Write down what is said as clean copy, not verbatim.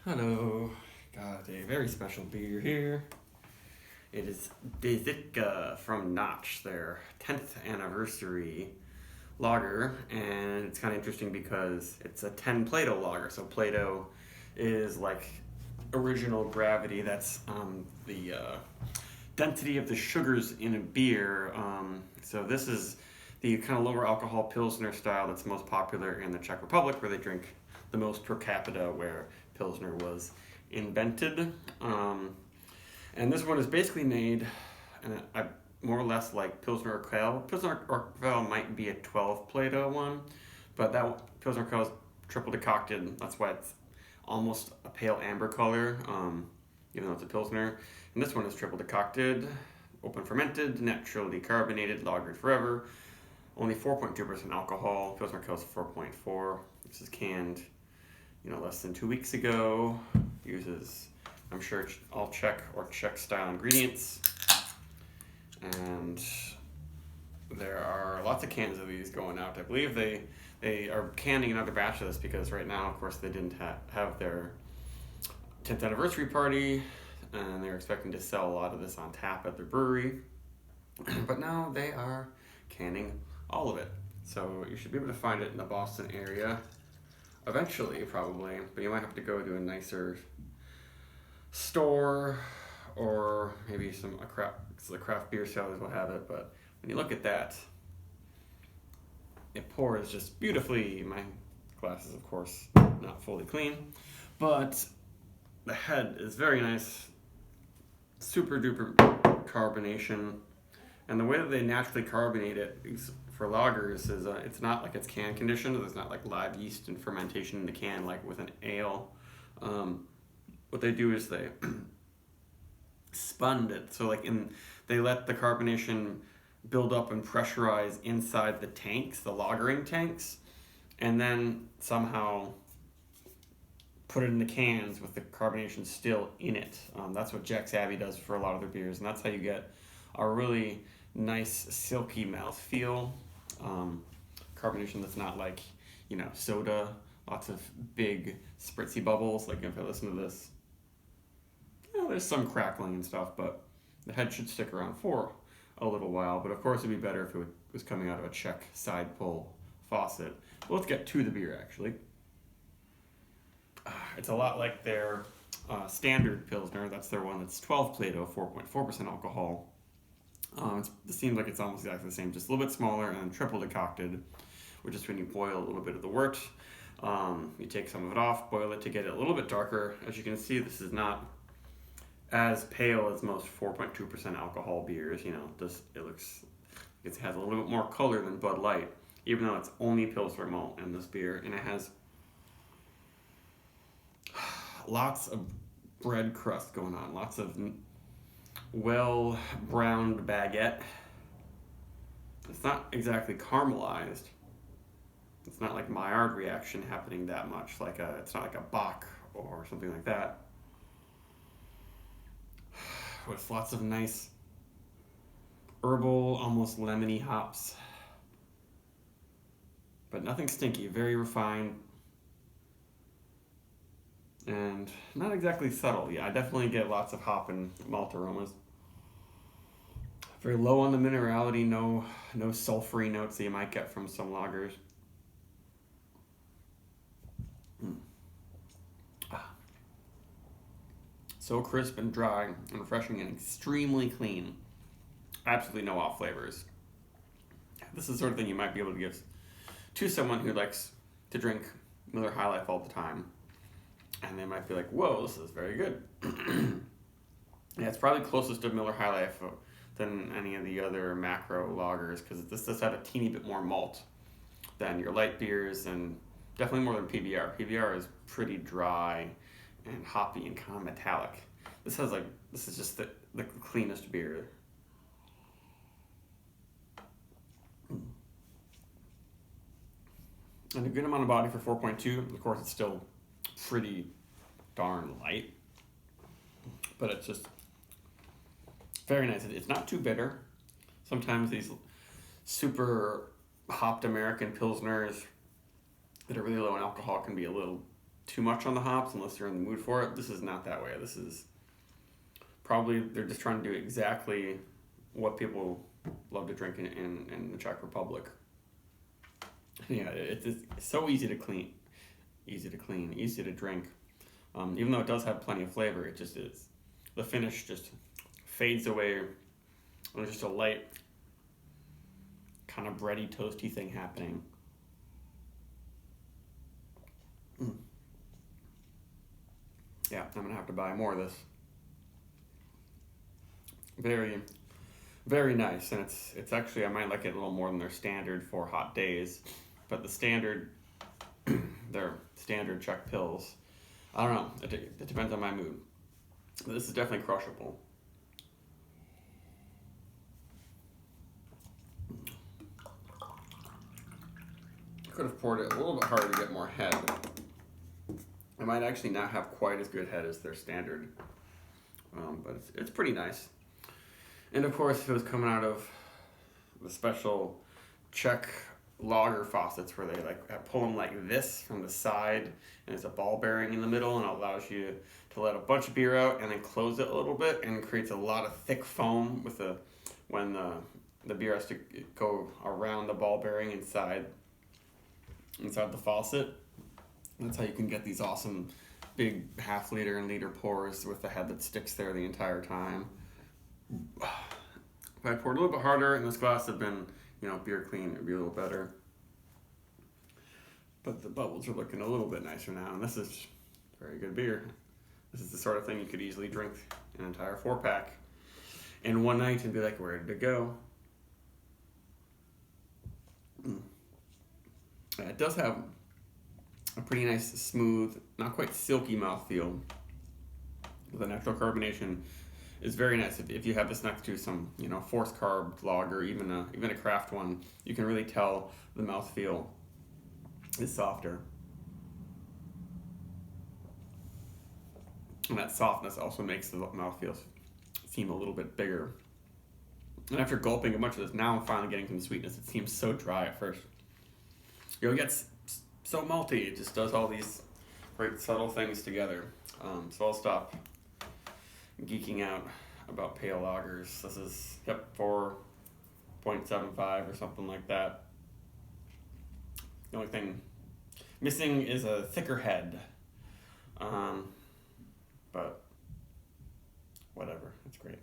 Hello, got a very special beer here. It is Desitka from Notch, their 10th anniversary lager, and it's kind of interesting because it's a 10 Plato lager. So Plato is like original gravity. That's the density of the sugars in a beer. So this is the kind of lower alcohol Pilsner style that's most popular in the Czech Republic, where they drink the most per capita, where Pilsner was invented. And this one is basically made more or less like Pilsner Urquell. Pilsner Urquell might be a 12 Plato one, but that Pilsner Urquell is triple decocted. That's why it's almost a pale amber color, even though it's a Pilsner. And this one is triple decocted, open fermented, naturally carbonated, lagered forever. Only 4.2% alcohol. Pilsner Urquell is 4.4. This is canned, less than 2 weeks ago. Uses, I'm sure, all Czech or Czech style ingredients. And there are lots of cans of these going out. I believe they are canning another batch of this because right now, of course, they didn't have their 10th anniversary party, and they're expecting to sell a lot of this on tap at their brewery. But now they are canning all of it. So you should be able to find it in the Boston area eventually, probably, but you might have to go to a nicer store, or maybe the craft beer sellers will have it. But when you look at that, it pours just beautifully. My glass is, of course, not fully clean, but the head is very nice, super duper carbonation, and the way that they naturally carbonate it for lagers is it's not like it's can conditioned. There's not like live yeast and fermentation in the can like with an ale. What they do is they spun it. So they let the carbonation build up and pressurize inside the tanks, the lagering tanks, and then somehow put it in the cans with the carbonation still in it. That's what Jack Savvy does for a lot of their beers, and that's how you get a really nice silky mouthfeel. Carbonation that's not like, soda, lots of big spritzy bubbles. Like if I listen to this, there's some crackling and stuff, but the head should stick around for a little while. But of course it'd be better if it was coming out of a Czech side pull faucet. But let's get to the beer actually. It's a lot like their standard Pilsner. That's their one that's 12 Plato, 4.4% alcohol. It seems like it's almost exactly the same, just a little bit smaller and triple decocted, which is when you boil a little bit of the wort. You take some of it off, boil it to get it a little bit darker. As you can see, this is not as pale as most 4.2% alcohol beers. It has a little bit more color than Bud Light, even though it's only Pilsner malt in this beer, and it has lots of bread crust going on, lots of well-browned baguette. It's not exactly caramelized. It's not like Maillard reaction happening that much. It's not like a Bach or something like that. With lots of nice herbal, almost lemony hops. But nothing stinky, very refined. And not exactly subtle. Yeah, I definitely get lots of hop and malt aromas. Very low on the minerality, no sulfury notes that you might get from some lagers. So crisp and dry and refreshing and extremely clean. Absolutely no off flavors. This is the sort of thing you might be able to give to someone who likes to drink Miller High Life all the time. And they might be like, whoa, this is very good. Yeah, it's probably closest to Miller High Life than any of the other macro lagers, because this does have a teeny bit more malt than your light beers, and definitely more than PBR. PBR is pretty dry and hoppy and kind of metallic. This is just the cleanest beer. And a good amount of body for 4.2. Of course, it's still pretty darn light, but it's just very nice. It's not too bitter. Sometimes these super hopped American Pilsners that are really low in alcohol can be a little too much on the hops unless you're in the mood for it. This is not that way. This is probably, they're just trying to do exactly what people love to drink in the Czech Republic. Yeah, it's so easy to clean, easy to drink. Even though it does have plenty of flavor, it just is. The finish just fades away. There's just a light, kind of bready, toasty thing happening. Yeah, I'm gonna have to buy more of this. Very, very nice, and it's actually, I might like it a little more than their standard for hot days, but the standard, their standard Czech pills, I don't know, it depends on my mood. This is definitely crushable. I could have poured it a little bit harder to get more head. I might actually not have quite as good head as their standard, but it's pretty nice. And of course, if it was coming out of the special Czech lager faucets where they like pull them like this from the side, and there's a ball bearing in the middle, and it allows you to let a bunch of beer out and then close it a little bit, and creates a lot of thick foam with when the beer has to go around the ball bearing inside the faucet. That's how you can get these awesome big half-liter and liter pours with the head that sticks there the entire time. If I poured a little bit harder and this glass had been, beer clean, it'd be a little better. But the bubbles are looking a little bit nicer now, and this is very good beer. This is the sort of thing you could easily drink an entire 4-pack in one night and be like, where did it go? It does have a pretty nice, smooth, not quite silky mouthfeel. The natural carbonation is very nice. If you have this next to some, forced carb lager, even a craft one, you can really tell the mouthfeel is softer. And that softness also makes the mouthfeel seem a little bit bigger. And after gulping a bunch of this, now I'm finally getting some sweetness. It seems so dry at first. It gets so malty. It just does all these great subtle things together. So I'll stop geeking out about pale lagers. This is 4.75 or something like that. The only thing missing is a thicker head. But whatever, it's great.